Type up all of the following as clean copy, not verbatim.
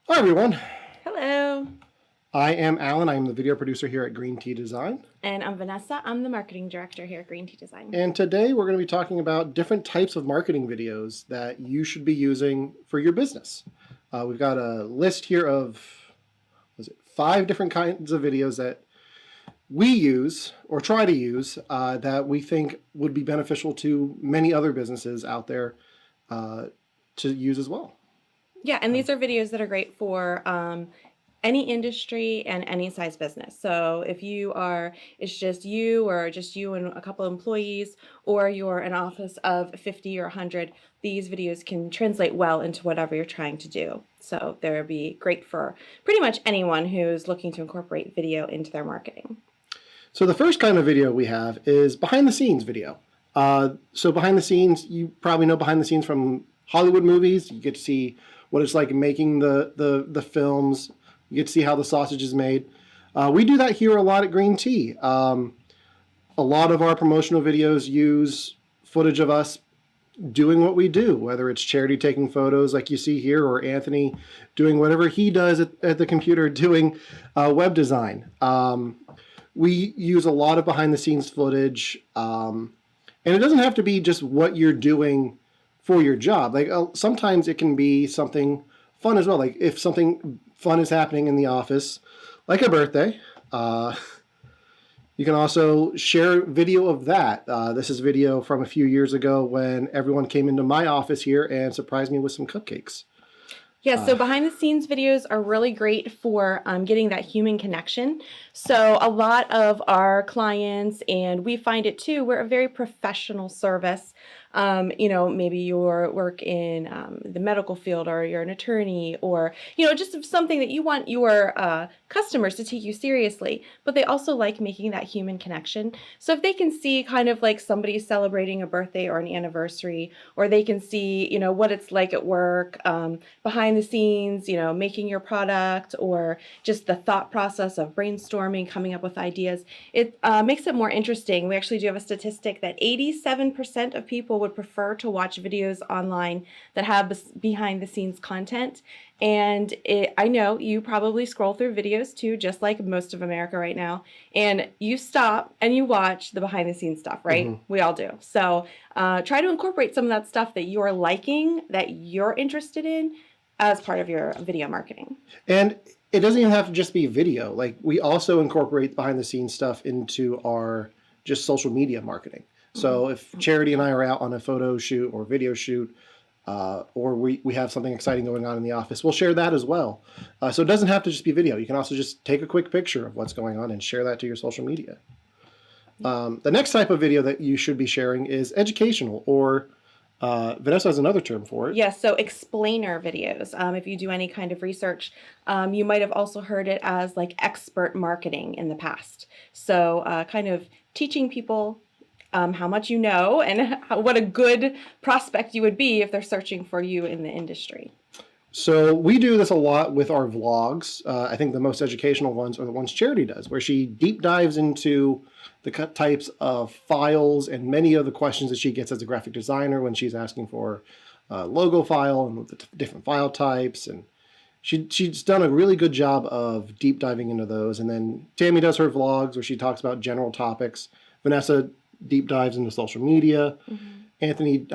Hi everyone, Hello. I am Alan. I am the video producer here at Green Tea Design. And I'm Vanessa. I'm the marketing director here at Green Tea Design. And today we're going to be talking about different types of marketing videos that you should be using for your business. We've got a list here of 5 different kinds of videos that we use or try to use that we think would be beneficial to many other businesses out there to use as well. Yeah, and these are videos that are great for any industry and any size business. So if it's just you or just you and a couple of employees, or you're an office of 50 or 100, these videos can translate well into whatever you're trying to do. So they'll be great for pretty much anyone who's looking to incorporate video into their marketing. So the first kind of video we have is behind the scenes video. So behind the scenes, you probably know behind the scenes from Hollywood movies. You get to see what it's like making the films. You get to see how the sausage is made. We do that here a lot at Green Tea. A lot of our promotional videos use footage of us doing what we do, whether it's Charity taking photos like you see here, or Anthony doing whatever he does at the computer doing web design. We use a lot of behind the scenes footage, and it doesn't have to be just what you're doing for your job. Like sometimes it can be something fun as well. Like if something fun is happening in the office, like a birthday, you can also share video of that. This is video from a few years ago when everyone came into my office here and surprised me with some cupcakes. Yeah, so behind the scenes videos are really great for getting that human connection. So a lot of our clients, and we find it too, we're a very professional service. Maybe you work in the medical field, or you're an attorney, or, just something that you want your customers to take you seriously, but they also like making that human connection. So if they can see kind of like somebody celebrating a birthday or an anniversary, or they can see, what it's like at work, behind the scenes, making your product, or just the thought process of brainstorming, coming up with ideas, it makes it more interesting. We actually do have a statistic that 87% of people would prefer to watch videos online that have behind the scenes content. And I know you probably scroll through videos too, just like most of America right now, and you stop and you watch the behind the scenes stuff, right? Mm-hmm. We all do. So try to incorporate some of that stuff that you're liking, that you're interested in, as part of your video marketing. And it doesn't even have to just be video. Like we also incorporate behind the scenes stuff into our just social media marketing. So if Charity and I are out on a photo shoot or video shoot, or we have something exciting going on in the office, we'll share that as well. So it doesn't have to just be video. You can also just take a quick picture of what's going on and share that to your social media. The next type of video that you should be sharing is educational, or Vanessa has another term for it. Yes, so explainer videos. If you do any kind of research, you might have also heard it as like expert marketing in the past. So kind of teaching people how much you know, and what a good prospect you would be if they're searching for you in the industry. So we do this a lot with our vlogs. I think the most educational ones are the ones Charity does, where she deep dives into the types of files and many of the questions that she gets as a graphic designer when she's asking for a logo file and the different file types. And she's done a really good job of deep diving into those. And then Tammy does her vlogs where she talks about general topics. Vanessa deep dives into social media. Mm-hmm.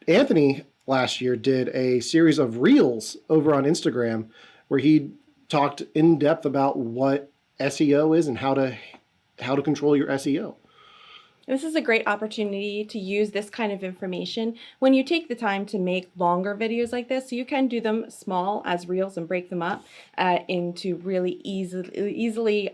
Anthony last year did a series of reels over on Instagram where he talked in depth about what SEO is and how to control your SEO. This is a great opportunity to use this kind of information when you take the time to make longer videos like this. So you can do them small as reels and break them up into really easily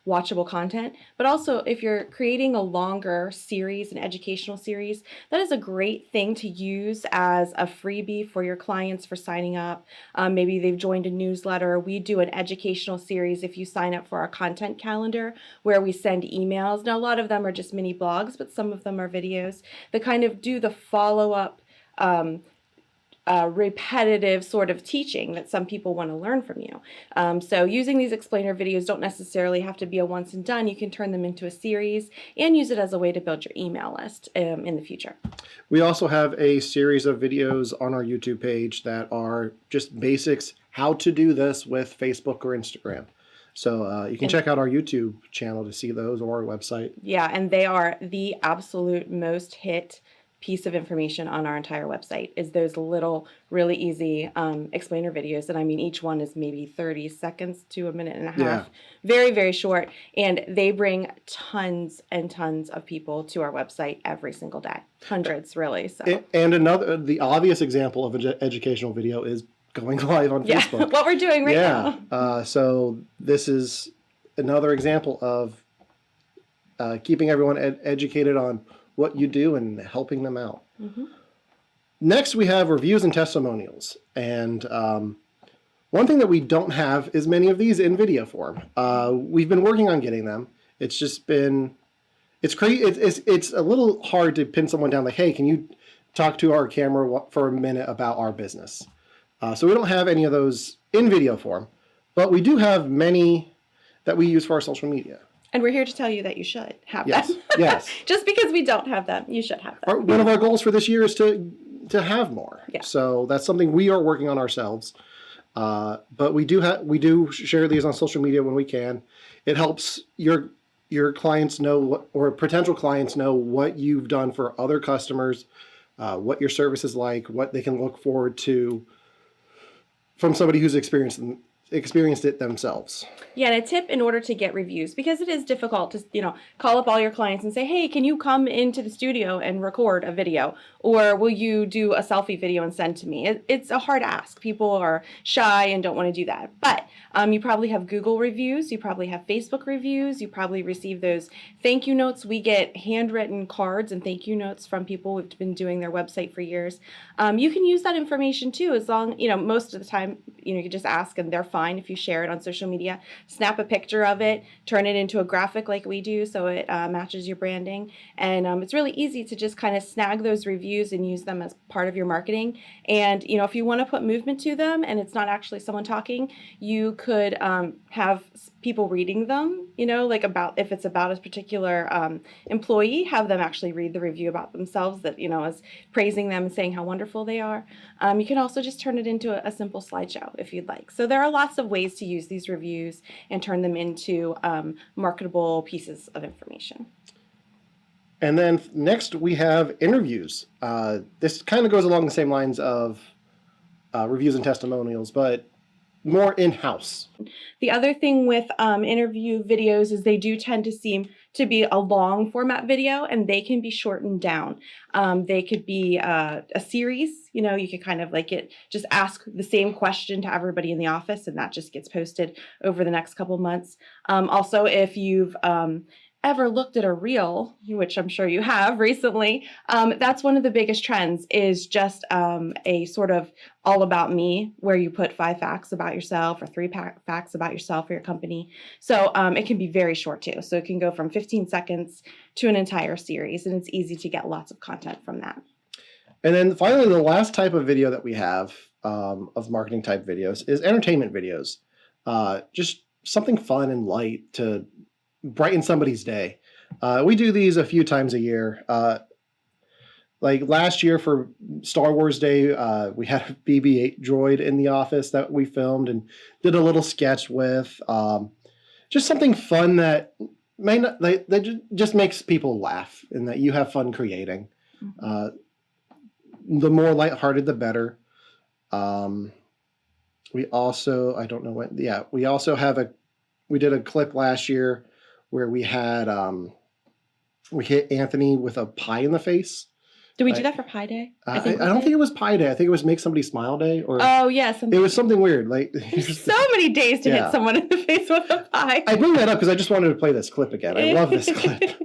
watchable content. But also, if you're creating a longer series, an educational series, that is a great thing to use as a freebie for your clients for signing up. Maybe they've joined a newsletter. We do an educational series if you sign up for our content calendar, where we send emails. Now, a lot of them are just mini blogs, but some of them are videos that kind of do the follow-up repetitive sort of teaching that some people want to learn from you. So using these explainer videos don't necessarily have to be a once and done. You can turn them into a series and use it as a way to build your email list in the future. We also have a series of videos on our YouTube page that are just basics, how to do this with Facebook or Instagram. So you can check out our YouTube channel to see those, or our website. Yeah, and they are the absolute most hit piece of information on our entire website is those little, really easy explainer videos. And I mean, each one is maybe 30 seconds to a minute and a half. Yeah. Very, very short. And they bring tons and tons of people to our website every single day. Hundreds, really. So. And the obvious example of an educational video is going live on Facebook. What we're doing right now. So this is another example of keeping everyone educated on what you do and helping them out. Mm-hmm. Next, we have reviews and testimonials. And one thing that we don't have is many of these in video form. We've been working on getting them. It's just been, it's crazy. It's a little hard to pin someone down like, hey, can you talk to our camera for a minute about our business? So we don't have any of those in video form, but we do have many that we use for our social media. And we're here to tell you that you should have Yes. them. Yes. Just because we don't have them, you should have them. One of our goals for this year is to have more. Yeah. So that's something we are working on ourselves. But we do share these on social media when we can. It helps your clients know or potential clients know what you've done for other customers, what your service is like, what they can look forward to from somebody who's experienced it themselves. Yeah, and a tip in order to get reviews, because it is difficult to, call up all your clients and say, hey, can you come into the studio and record a video? Or will you do a selfie video and send to me? It's a hard ask. People are shy and don't want to do that. But you probably have Google reviews. You probably have Facebook reviews. You probably receive those thank you notes. We get handwritten cards and thank you notes from people who've been doing their website for years. You can use that information too, as long, most of the time, you can just ask and they're fine if you share it on social media. Snap a picture of it, turn it into a graphic like we do so it matches your branding. And it's really easy to just kind of snag those reviews and use them as part of your marketing. And, if you want to put movement to them and it's not actually someone talking, you could have people reading them, if it's about a particular employee, have them actually read the review about themselves that, is praising them and saying how wonderful they are. You can also just turn it into a simple slideshow if you'd like. So there are lots of ways to use these reviews and turn them into marketable pieces of information. And then next we have interviews. This kind of goes along the same lines of reviews and testimonials, but more in-house. The other thing with interview videos is they do tend to seem to be a long format video, and they can be shortened down. They could be a series, you could kind of just ask the same question to everybody in the office, and that just gets posted over the next couple months. Also, if you've ever looked at a reel, which I'm sure you have recently, that's one of the biggest trends is just a sort of all about me, where you put 5 facts about yourself or 3 facts about yourself or your company. So it can be very short too. So it can go from 15 seconds to an entire series, and it's easy to get lots of content from that. And then finally, the last type of video that we have of marketing type videos is entertainment videos. Just something fun and light to brighten somebody's day. We do these a few times a year. Like last year for Star Wars Day, we had a BB-8 droid in the office that we filmed and did a little sketch with. Just something fun that just makes people laugh and that you have fun creating. The more lighthearted, the better. We also, I don't know when, we also have we did a clip last year where we had, we hit Anthony with a pie in the face. Did we do that for Pi Day? I don't think it was Pie Day. I think it was Make Somebody Smile Day. Or oh, yeah. It was something weird. So many days to hit someone in the face with a pie. I bring that up because I just wanted to play this clip again. I love this clip.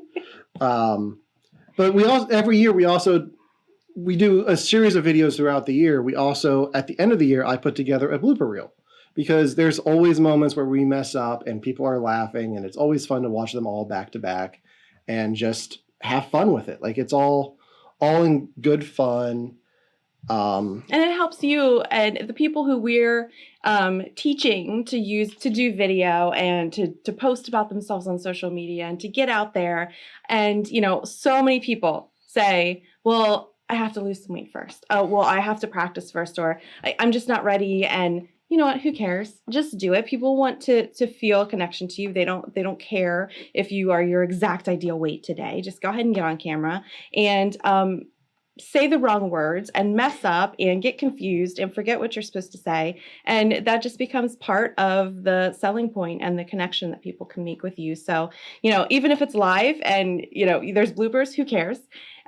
But every year we do a series of videos throughout the year. We also, at the end of the year, I put together a blooper reel. Because there's always moments where we mess up and people are laughing, and it's always fun to watch them all back to back and just have fun with it. It's all in good fun. And it helps you and the people who we're teaching to do video and to post about themselves on social media and to get out there. And, so many people say, well, I have to lose some weight first. Oh, well, I have to practice first, or I'm just not ready. And you know what? Who cares? Just do it. People want to feel a connection to you. They don't care if you are your exact ideal weight today. Just go ahead and get on camera and say the wrong words and mess up and get confused and forget what you're supposed to say. And that just becomes part of the selling point and the connection that people can make with you. So, even if it's live and, there's bloopers, who cares?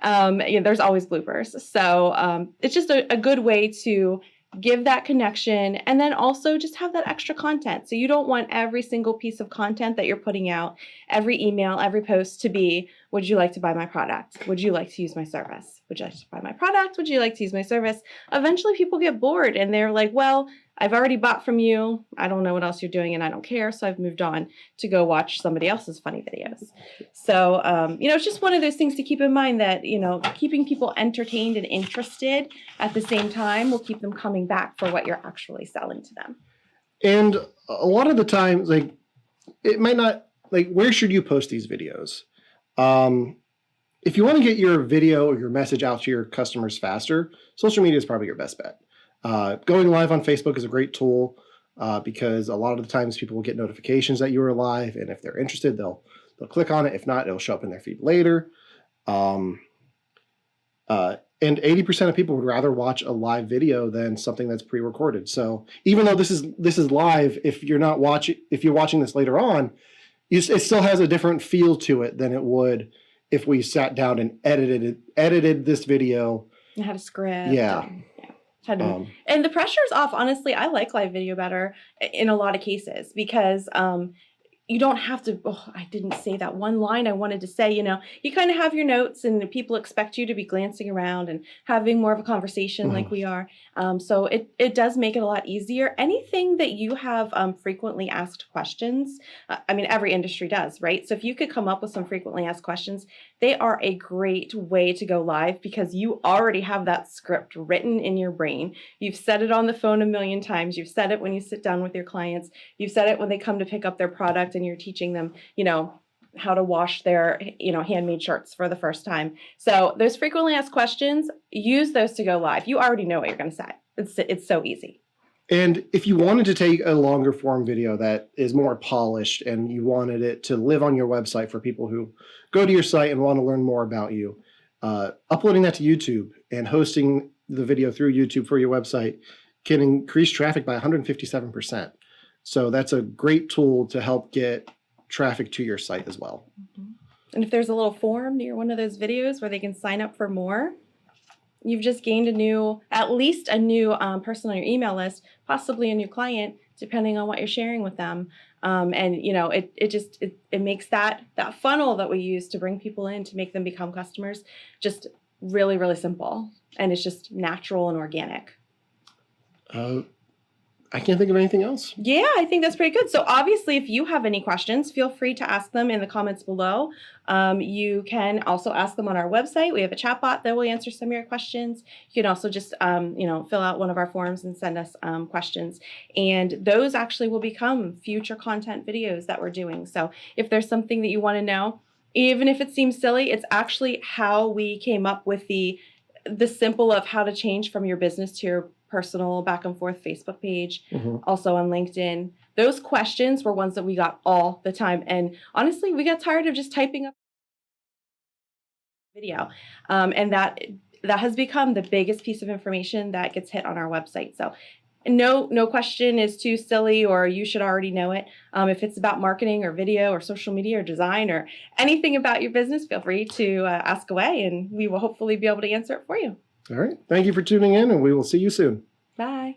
There's always bloopers. So it's just a good way to give that connection and then also just have that extra content. So you don't want every single piece of content that you're putting out, every email, every post to be, would you like to buy my product? Would you like to use my service? Would you like to buy my product? Would you like to use my service? Eventually people get bored and they're like, well, I've already bought from you. I don't know what else you're doing and I don't care. So I've moved on to go watch somebody else's funny videos. So, it's just one of those things to keep in mind that, keeping people entertained and interested at the same time will keep them coming back for what you're actually selling to them. And a lot of the times, like, it might not, like, where should you post these videos? If you want to get your video or your message out to your customers faster, social media is probably your best bet. Going live on Facebook is a great tool because a lot of the times people will get notifications that you are live, and if they're interested, they'll click on it. If not, it'll show up in their feed later. And 80% of people would rather watch a live video than something that's pre-recorded. So even though this is live, if you're watching this later on, it still has a different feel to it than it would if we sat down and edited this video. And had a script. Yeah. And the pressure's off. Honestly, I like live video better in a lot of cases because you don't have to, I didn't say that one line I wanted to say, you kind of have your notes and people expect you to be glancing around and having more of a conversation like we are. So it does make it a lot easier. Anything that you have frequently asked questions, every industry does, right? So if you could come up with some frequently asked questions, they are a great way to go live because you already have that script written in your brain. You've said it on the phone a million times. You've said it when you sit down with your clients. You've said it when they come to pick up their product and you're teaching them, how to wash their, handmade shirts for the first time. So those frequently asked questions, use those to go live. You already know what you're going to say. It's so easy. And if you wanted to take a longer form video that is more polished and you wanted it to live on your website for people who go to your site and want to learn more about you, uploading that to YouTube and hosting the video through YouTube for your website can increase traffic by 157%. So that's a great tool to help get traffic to your site as well. And if there's a little form near one of those videos where they can sign up for more, you've just gained at least a new person on your email list, possibly a new client, depending on what you're sharing with them. And it makes that funnel that we use to bring people in to make them become customers just really, really simple. And it's just natural and organic. I can't think of anything else. Yeah, I think that's pretty good. So obviously, if you have any questions, feel free to ask them in the comments below. You can also ask them on our website. We have a chatbot that will answer some of your questions. You can also just, fill out one of our forms and send us questions. And those actually will become future content videos that we're doing. So if there's something that you want to know, even if it seems silly, it's actually how we came up with the simple of how to change from your business to your personal back and forth Facebook page, also on LinkedIn. Those questions were ones that we got all the time. And honestly, we got tired of just typing up video. And that has become the biggest piece of information that gets hit on our website. So no question is too silly or you should already know it. If it's about marketing or video or social media or design or anything about your business, feel free to ask away and we will hopefully be able to answer it for you. All right. Thank you for tuning in and we will see you soon. Bye.